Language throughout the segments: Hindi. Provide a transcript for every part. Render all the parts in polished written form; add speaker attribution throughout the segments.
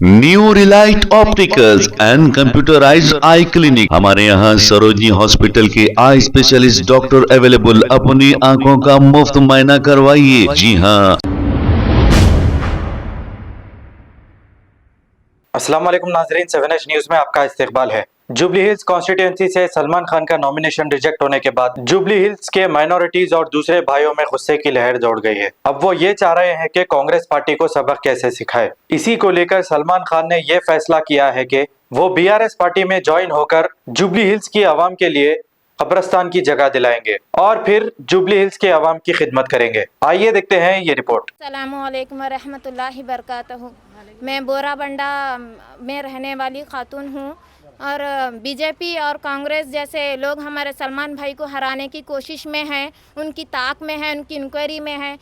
Speaker 1: New Relight opticals and computerised I clinic. हमारे यहाँ सरोजनी हॉस्पिटल के आई स्पेशलिस्ट डॉक्टर अवेलेबल। अपनी आंखों का मुफ्त मुआयना करवाइए। जी हाँ।
Speaker 2: अस्सलाम वालेकुम नाजरीन, 7H न्यूज में आपका इस्तकबाल है। जुबली हिल्स कॉन्स्टिट्यूएंसी से सलमान खान का नॉमिनेशन रिजेक्ट होने के बाद जुबली हिल्स के माइनॉरिटीज और दूसरे भाइयों में गुस्से की लहर दौड़ गई है। अब वो ये चाह रहे हैं कि कांग्रेस पार्टी को सबक कैसे सिखाए। इसी को लेकर सलमान खान ने यह फैसला किया है कि वो बीआरएस पार्टी में ज्वाइन होकर जुबली हिल्स की आवाम के लिए कब्रिस्तान की जगह दिलाएंगे और फिर जुबली हिल्स के आवाम की खिदमत करेंगे। आइए देखते हैं ये रिपोर्ट।
Speaker 3: अस्सलामुअलैकुम वरहमतुल्लाहि बरकातहू। मैं बोराबंडा में रहने वाली खातून हूँ और बीजेपी और कांग्रेस जैसे लोग हमारे सलमान भाई को हराने की कोशिश में हैं, उनकी ताक में है, उनकी इंक्वायरी में है।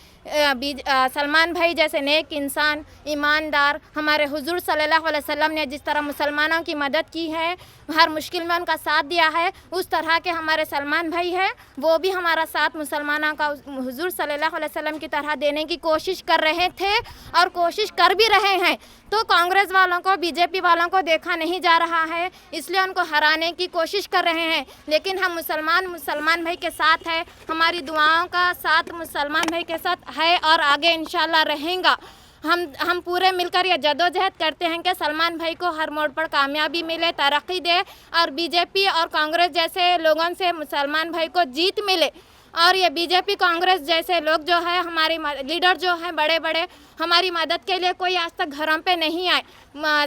Speaker 3: सलमान भाई जैसे नेक इंसान, ईमानदार, हमारे हुजूर सल्लल्लाहु अलैहि वसल्लम ने जिस तरह मुसलमानों की मदद की है, हर मुश्किल में उनका साथ दिया है, उस तरह के हमारे सलमान भाई है, वो भी हमारा साथ मुसलमानों का हुजूर सल्लल्लाहु अलैहि वसल्लम की तरह देने की कोशिश कर रहे थे और कोशिश कर भी रहे हैं। तो कांग्रेस वालों को, बीजेपी वालों को देखा नहीं जा रहा है, इसलिए उनको हराने की कोशिश कर रहे हैं। लेकिन हम मुसलमान भाई के साथ है, हमारी दुआओं का साथ मुसलमान भाई के साथ है और आगे इंशाल्लाह रहेगा। हम पूरे मिलकर ये जदोजहद करते हैं कि सलमान भाई को हर मोड़ पर कामयाबी मिले, तरक्की दे और बीजेपी और कांग्रेस जैसे लोगों से मुसलमान भाई को जीत मिले। और ये बीजेपी कांग्रेस जैसे लोग जो है, हमारे लीडर जो हैं बड़े बड़े, हमारी मदद के लिए कोई आज तक घरों पे नहीं आए।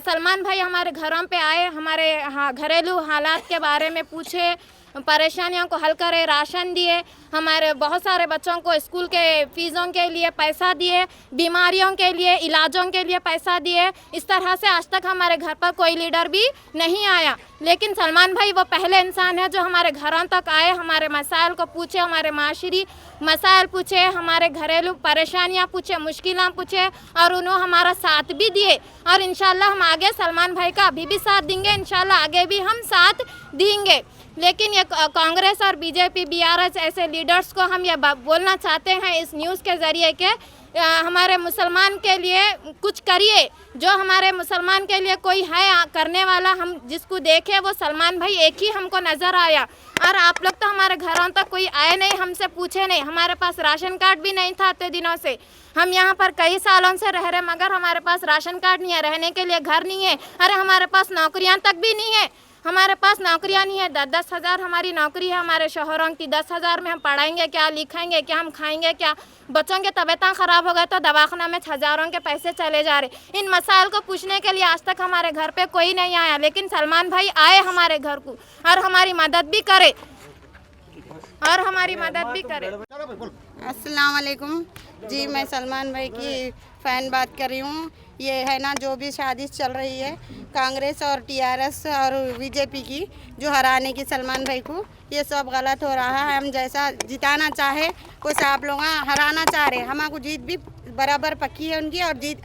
Speaker 3: सलमान भाई हमारे घरों पे आए, हमारे घरेलू हालात के बारे में पूछे, परेशानियों को हल करे, राशन दिए, हमारे बहुत सारे बच्चों को स्कूल के फ़ीसों के लिए पैसा दिए, बीमारियों के लिए, इलाजों के लिए पैसा दिए। इस तरह से आज तक हमारे घर पर कोई लीडर भी नहीं आया। लेकिन सलमान भाई वो पहले इंसान है जो हमारे घरों तक आए, हमारे मसाइल को पूछे, हमारे माशरी मसाइल पूछे, हमारे घरेलू परेशानियां पूछे, मुश्किलें पूछे और उन्होंने हमारा साथ भी दिए। और इंशाल्लाह हम आगे सलमान भाई का अभी भी साथ देंगे, इंशाल्लाह आगे भी हम साथ देंगे। लेकिन ये कांग्रेस और बीजेपी, बीआरएस ऐसे लीडर्स को हम ये बोलना चाहते हैं इस न्यूज़ के ज़रिए कि हमारे मुसलमान के लिए कुछ करिए। जो हमारे मुसलमान के लिए कोई है करने वाला, हम जिसको देखे वो सलमान भाई एक ही हमको नज़र आया। और आप लोग तो हमारे घरों तक कोई आए नहीं, हमसे पूछे नहीं, हमारे पास राशन कार्ड भी नहीं था इतने दिनों से। हम यहाँ पर कई सालों से रह रहे मगर हमारे पास राशन कार्ड नहीं है, रहने के लिए घर नहीं है, अरे हमारे पास नौकरियाँ तक भी नहीं है, हमारे पास नौकरियाँ नहीं है। 10-10 हज़ार हमारी नौकरी है हमारे शोहरों की, 10 हज़ार में हम पढ़ाएंगे क्या, लिखाएंगे क्या, हम खाएंगे क्या? बच्चों की तबीयतें ख़राब हो गए तो दवाखाना में हज़ारों के पैसे चले जा रहे। इन मसाइल को पूछने के लिए आज तक हमारे घर पे कोई नहीं आया, लेकिन सलमान भाई आए हमारे घर को और हमारी मदद भी करे
Speaker 4: अस्सलाम वालेकुम जी, मैं सलमान भाई की फ़ैन बात कर रही हूँ। ये है ना जो भी साजिश चल रही है कांग्रेस और टीआरएस और बीजेपी की, जो हराने की सलमान भाई को, ये सब गलत हो रहा है। हम जैसा जिताना चाहे वैसे आप लोग हराना चाह रहे हैं। हमारे जीत भी बराबर पक्की है उनकी, और जीत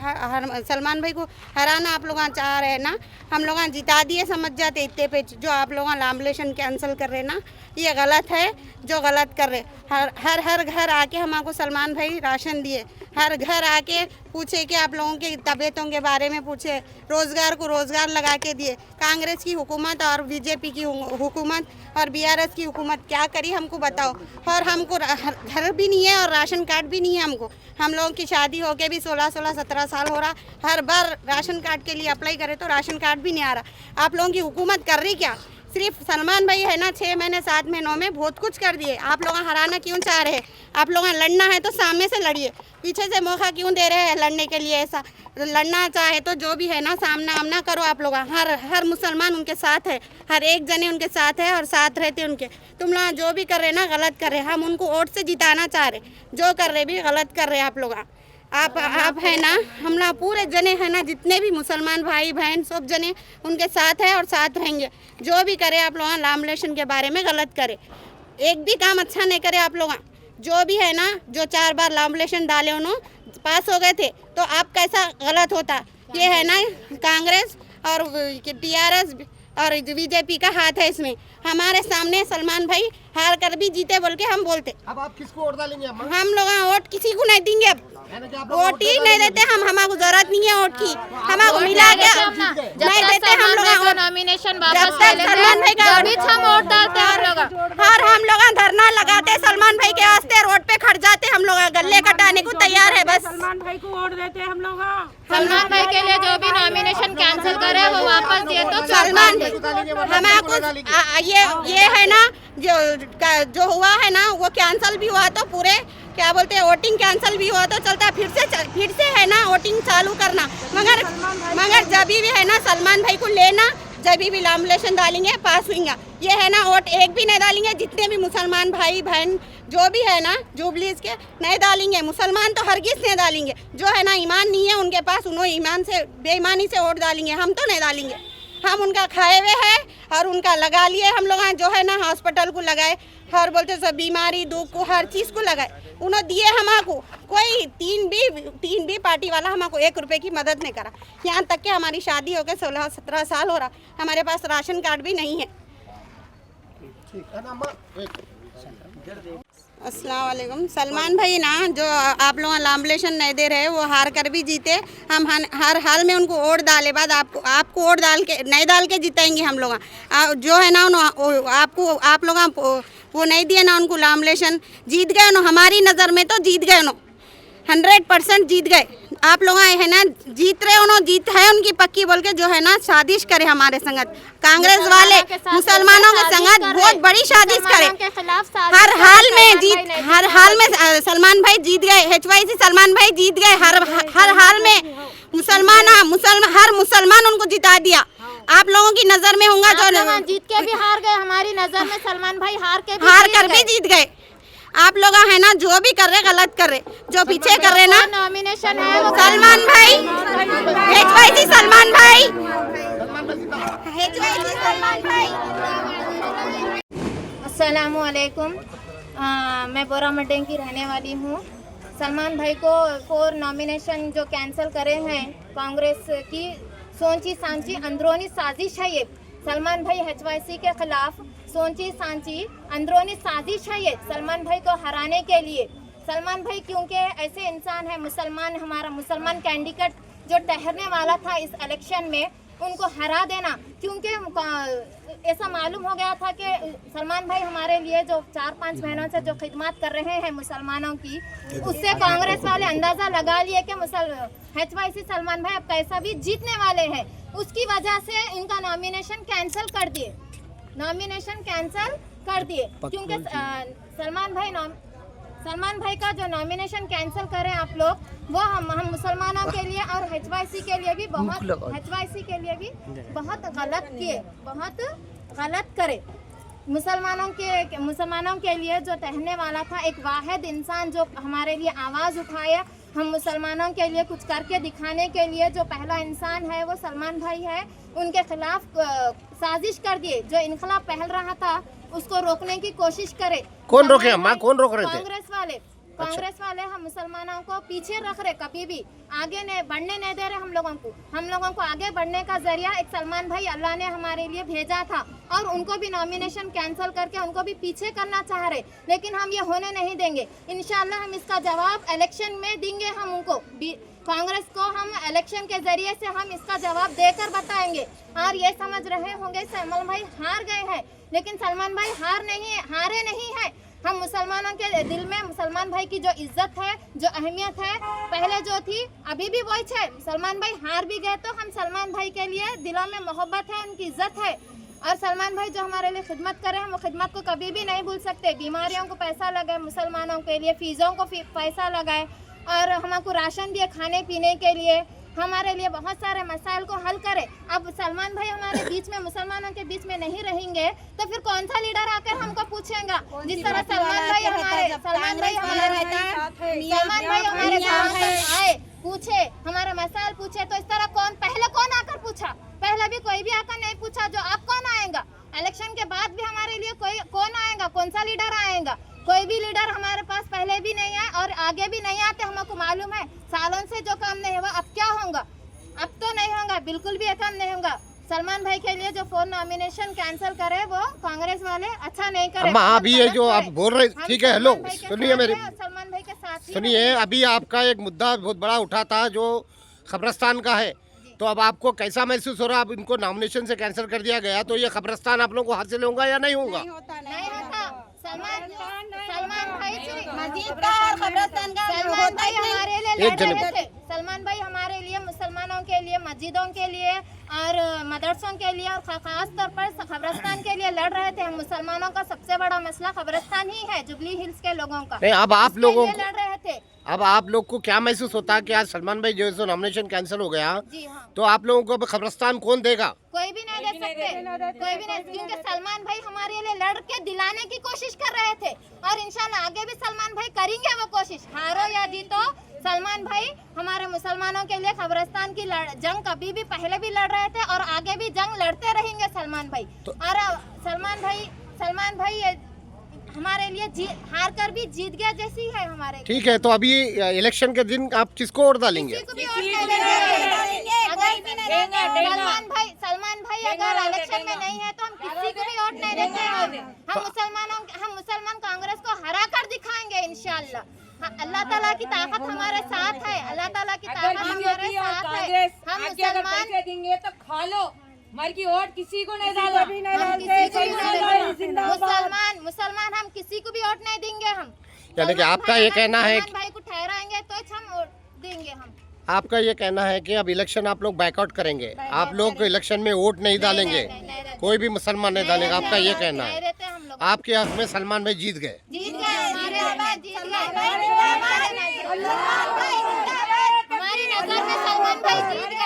Speaker 4: सलमान भाई को हराना आप लोग चाह रहे हैं ना, हम लोग जिता दिए समझ जाते इतने पे। जो आप लोग नॉमिनेशन कैंसिल कर रहे ना, ये गलत है जो गलत कर रहे। हर घर आके हमारे सलमान भाई राशन दिए, हर घर आके पूछे कि आप लोगों के तबीयतों के बारे में पूछे, रोज़गार को रोज़गार लगा के दिए। कांग्रेस की हुकूमत और बीजेपी की हुकूमत और बीआरएस की हुकूमत क्या करी हमको बताओ। और हमको घर भी नहीं है और राशन कार्ड भी नहीं है हमको। हम लोगों की शादी होके भी 16-17 साल हो रहा, हर बार राशन कार्ड के लिए अप्लाई करे तो राशन कार्ड भी नहीं आ रहा। आप लोगों की हुकूमत कर रही क्या? सिर्फ सलमान भाई है ना 6 महीने 7 महीनों में बहुत कुछ कर दिए। आप लोग हराना क्यों चाह रहे हैं? आप लोग लड़ना है तो सामने से लड़िए, पीछे से मौका क्यों दे रहे हैं लड़ने के लिए? ऐसा लड़ना चाहे तो जो भी है ना सामना आमना करो। आप लोग हर मुसलमान उनके साथ है, हर एक जने उनके साथ है और साथ रहते उनके। तुम लोग जो भी कर रहे ना गलत कर रहे, हम उनको वोट से जिताना चाह रहे, जो कर रहे भी गलत कर रहे आप लोग। आप है ना, हम लोग पूरे जने है ना, जितने भी मुसलमान भाई बहन सब जने उनके साथ है और साथ रहेंगे। जो भी करे आप लोग नॉमिनेशन के बारे में गलत करे, एक भी काम अच्छा नहीं करे आप लोग। जो भी है ना, जो 4 बार नॉमिनेशन डाले उन्होंने पास हो गए थे, तो आप कैसा गलत होता? ये है ना कांग्रेस और टीआरएस और बीजेपी का हाथ है इसमें। हमारे सामने सलमान भाई हार कर भी जीते बोल के हम बोलते।
Speaker 5: अब आप किसको वोट डालेंगे?
Speaker 4: हम लोग वोट किसी को नहीं देंगे, अब वोट ही नहीं देते हम। हमारे जरूरत नहीं है वोट की, हमारे मिला के
Speaker 3: का नॉमिनेशन वापस
Speaker 4: जब तक
Speaker 3: ले लेते
Speaker 4: सलमान भाई का
Speaker 3: तभी हम वोट डालते हैं हम लोग।
Speaker 4: और हम लोग धरना लगाते सलमान भाई के वास्ते, रोड पे खड़ जाते हम लोग, गले कटाने को तैयार है बस।
Speaker 5: सलमान भाई को वोट देते हम लोग।
Speaker 3: सलमान भाई के लिए जो भी नॉमिनेशन कैंसिल करे वो वापस दिए तो
Speaker 4: सलमान हमें ये है ना जो हुआ है ना वो कैंसिल भी हुआ तो पूरे क्या बोलते हैं वोटिंग कैंसिल भी हुआ तो चलता, फिर से है ना वोटिंग चालू करना। मगर जब भी है ना सलमान भाई को लेना, जब भी नॉमिनेशन डालेंगे पास होंगे। ये है ना वोट एक भी नहीं डालेंगे, जितने भी मुसलमान भाई बहन जो भी है ना जुबलीज के नहीं डालेंगे। मुसलमान तो हरगिज नहीं डालेंगे, जो है ना ईमान नहीं है उनके पास, उन्होंने ईमान से बेईमानी से वोट डालेंगे। हम तो नहीं डालेंगे, हम उनका खाए हुए हैं और उनका लगा लिए हम लोग जो है ना हॉस्पिटल को लगाए, हर बोलते सब बीमारी दुख को हर चीज़ को लगाए उन्होंने दिए हमको। कोई तीन भी पार्टी वाला हमको 1 रुपए की मदद नहीं करा। यहाँ तक कि हमारी शादी होकर 16-17 साल हो रहा, हमारे पास राशन कार्ड भी नहीं है। अस्सलाम वालेकुम। सलमान भाई ना जो आप लोग नॉमिनेशन नहीं दे रहे वो हार कर भी जीते, हम हर हाल में उनको वोट डाले बाद आपको वोट डाल के नहीं डाल के जिताएंगे हम लोग। जो है ना आपको आप लोग वो नहीं दिए ना उनको नॉमिनेशन, जीत गए ना, हमारी नज़र में तो जीत गए ना, 100% जीत गए। आप लोग है ना जीत रहे हो, जीत है उनकी पक्की बोल के जो है ना साजिश करे हमारे संगत। कांग्रेस वाले मुसलमानों के संगत बहुत बड़ी साजिश करे। हर हाल में सलमान भाई जीत गए, HYC सलमान भाई जीत गए। हर हाल में हर मुसलमान उनको जिता दिया। आप लोगों की नजर में होगा जो
Speaker 3: जीत के भी हार गए, हमारी नजर में सलमान भाई हार
Speaker 4: कर भी जीत गए। आप लोग है ना जो भी कर रहे गलत कर रहे, जो पीछे कर रहे ना
Speaker 3: नॉमिनेशन है वो
Speaker 4: सलमान भाई, HYC सलमान भाई, HYC सलमान भाई।
Speaker 3: अस्सलामु अलैकुम। मैं बोरा मड्डे की रहने वाली हूँ। सलमान भाई को 4 नॉमिनेशन जो कैंसिल करे हैं कांग्रेस की सोची सांची अंदरूनी साजिश है। ये सलमान भाई HYC के खिलाफ सोची सांची अंदरूनी साजिश है ये सलमान भाई को हराने के लिए। सलमान भाई क्योंकि ऐसे इंसान है, मुसलमान, हमारा मुसलमान कैंडिडेट जो ठहरने वाला था इस इलेक्शन में, उनको हरा देना। क्योंकि ऐसा मालूम हो गया था कि सलमान भाई हमारे लिए जो 4-5 महीनों से जो खिदमत कर रहे हैं मुसलमानों की, उससे कांग्रेस वाले अंदाज़ा लगा लिए कि HYC सलमान भाई अब कैसा भी जीतने वाले हैं। उसकी वजह से इनका नॉमिनेशन कैंसिल कर दिए, क्योंकि सलमान भाई का जो नॉमिनेशन कैंसिल करें आप लोग, वो हम मुसलमानों के लिए और HYC के लिए भी बहुत गलत करे। मुसलमानों के लिए जो ठहरने वाला था एक वाहिद इंसान जो हमारे लिए आवाज़ उठाया, हम मुसलमानों के लिए कुछ करके दिखाने के लिए जो पहला इंसान है वो सलमान भाई है, उनके खिलाफ साजिश कर दिए। जो इनकलाब पहल रहा था उसको रोकने की कोशिश करे।
Speaker 5: कौन रोके अम्मा, कौन रोक रहे थे?
Speaker 3: कांग्रेस वाले हम मुसलमानों को पीछे रख रहे, कभी भी आगे नहीं बढ़ने नहीं दे रहे। हम लोगों को आगे बढ़ने का जरिया एक सलमान भाई अल्लाह ने हमारे लिए भेजा था, और उनको भी नॉमिनेशन कैंसिल करके उनको भी पीछे करना चाह रहे, लेकिन हम ये होने नहीं देंगे। इंशाल्लाह हम इसका जवाब इलेक्शन में देंगे। हम उनको कांग्रेस को हम इलेक्शन के जरिए से हम इसका जवाब देकर बताएंगे। और ये समझ रहे होंगे सलमान भाई हार गए हैं, लेकिन सलमान भाई हारे नहीं है। हम मुसलमानों के दिल में मुसलमान भाई की जो इज्जत है, जो अहमियत है, पहले जो थी अभी भी वही है। सलमान भाई हार भी गए तो हम सलमान भाई के लिए दिलों में मोहब्बत है, उनकी इज्जत है। और सलमान भाई जो हमारे लिए खिदमत करे, हम वो खिदमत को कभी भी नहीं भूल सकते। बीमारियों को पैसा लगाए, मुसलमानों के लिए फीसों को पैसा लगाए, और हमको राशन दिए खाने पीने के लिए, हमारे लिए बहुत सारे मसाइल को हल करे। अब सलमान भाई हमारे बीच में, मुसलमानों के बीच में नहीं रहेंगे तो फिर कौन सा लीडर आकर हमको पूछेगा? जिस तरह सलमान भाई हमारे साथ आए, पूछे, हमारे मसाइल पूछे, तो इस तरह कौन आकर पूछा? पहले भी कोई भी आकर नहीं पूछा। जो अब कौन आएगा? इलेक्शन के बाद भी हमारे लिए कौन आएगा? कौन सा लीडर आएगा? कोई भी लीडर हमारे पास पहले भी नहीं है और आगे भी नहीं आते। हमको मालूम है सालों से जो काम नहीं हुआ अब क्या होगा? अब तो नहीं होगा, बिल्कुल भी काम नहीं होगा। सलमान भाई के लिए जो 4 नॉमिनेशन कैंसिल करे वो कांग्रेस वाले अच्छा नहीं करे।
Speaker 5: अभी ये जो आप बोल रहे, ठीक है, हेलो सुनिए मेरी,
Speaker 3: सलमान भाई के साथ
Speaker 5: सुनिए। अभी आपका एक मुद्दा बहुत बड़ा उठा था जो कब्रिस्तान का है। तो अब आपको कैसा महसूस हो रहा है? अब इनको नॉमिनेशन से कैंसिल कर दिया गया तो ये कब्रिस्तान आप लोगों को हासिल होगा या नहीं होगा?
Speaker 3: नहीं होता। सलमान भाई
Speaker 4: मस्जिद का और कब्रिस्तान का
Speaker 3: सलमान भाई हमारे लिए
Speaker 5: एक
Speaker 3: लड़
Speaker 5: जन-
Speaker 3: रहे थे। सलमान भाई हमारे लिए, मुसलमानों के लिए, मस्जिदों के लिए और मदरसों के लिए और खास तौर पर कब्रिस्तान के लिए लड़ रहे थे। हम मुसलमानों का सबसे बड़ा मसला कब्रिस्तान ही है, जुबली हिल्स के लोगों का।
Speaker 5: नहीं, अब आप
Speaker 3: इसके
Speaker 5: लोगों
Speaker 3: लिए
Speaker 5: को
Speaker 3: लड़ रहे थे।
Speaker 5: अब आप लोग को क्या महसूस होता है कि आज सलमान भाई जो है सो नॉमिनेशन कैंसिल हो गया,
Speaker 3: जी हाँ,
Speaker 5: तो आप लोगों को अब कब्रिस्तान कौन देगा?
Speaker 3: कोई भी नहीं दे सकते, कोई भी नहीं, क्योंकि सलमान भाई हमारे लिए लड़ के दिलाने की कोशिश कर रहे थे और इंशाल्लाह आगे भी सलमान भाई करेंगे वो कोशिश। हारो या जीतो, सलमान भाई हमारे मुसलमानों के लिए कब्रिस्तान की जंग कभी भी पहले भी लड़ रहे थे और आगे भी जंग लड़ते रहेंगे सलमान भाई। और सलमान भाई हमारे लिए हार कर भी जीत गया जैसी है हमारे।
Speaker 5: ठीक है, तो अभी इलेक्शन के दिन आप किसको वोट डालेंगे?
Speaker 3: किसी को भी वोट नहीं देंगे। सलमान भाई अगर इलेक्शन में नहीं है तो हम किसी को भी वोट नहीं देंगे। हम मुसलमान कांग्रेस को हरा कर दिखाएंगे इंशाल्लाह। हाँ, अल्लाह ताला की ताकत हमारे साथ है, अल्लाह ताला की ताकत हमारे साथ है। हम मुसलमान
Speaker 6: देंगे तो खा लो, मर की वोट किसी को नहीं डालो।
Speaker 3: मुसलमान हम किसी को भी वोट नहीं देंगे। हम
Speaker 5: यानी कि आपका ये कहना है
Speaker 3: सलमान भाई को ठहराएंगे तो हम वोट देंगे। हम
Speaker 5: आपका ये कहना है कि अब इलेक्शन आप लोग बैकआउट करेंगे, आप लोग इलेक्शन में वोट नहीं डालेंगे, कोई भी मुसलमान नहीं डालेगा, आपका ये कहना
Speaker 3: नहीं
Speaker 5: है।
Speaker 3: रहते हम लोग।
Speaker 5: आपके हक में सलमान भाई जीत गए।
Speaker 3: जीत गए, हमारे हाथ जीत गए। हमारी नजर में सलमान भाई जीत गए।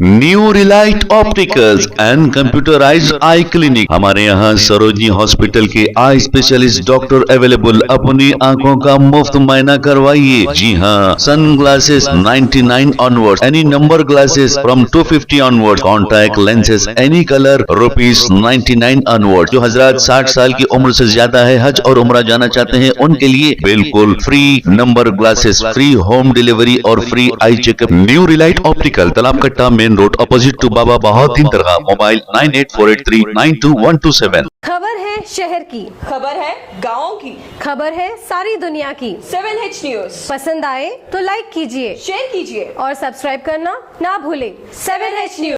Speaker 1: New Relight opticals and computerised I clinic. हमारे यहाँ सरोजनी हॉस्पिटल के आई स्पेशलिस्ट डॉक्टर अवेलेबल। अपनी आंखों का मुफ्त मायना करवाइए। जी हाँ, sunglasses 99 onward, any number glasses from 250 onward, contact lenses any colour ₹99 onward. जो हजरात 60 साल की उम्र से ज्यादा है, हज और उम्रा जाना चाहते हैं, उनके लिए बिल्कुल free number glasses, free home delivery और free eye checkup. New relight optical, Talab Katta, main road, opposite to Baba Bahauddin दरगाह। मोबाइल 9848392127।
Speaker 7: खबर है शहर की,
Speaker 6: खबर है गाँव की,
Speaker 7: खबर है सारी दुनिया की।
Speaker 6: 7H न्यूज
Speaker 7: पसंद आए तो लाइक कीजिए,
Speaker 6: शेयर कीजिए
Speaker 7: और सब्सक्राइब करना ना भूलें। 7H news.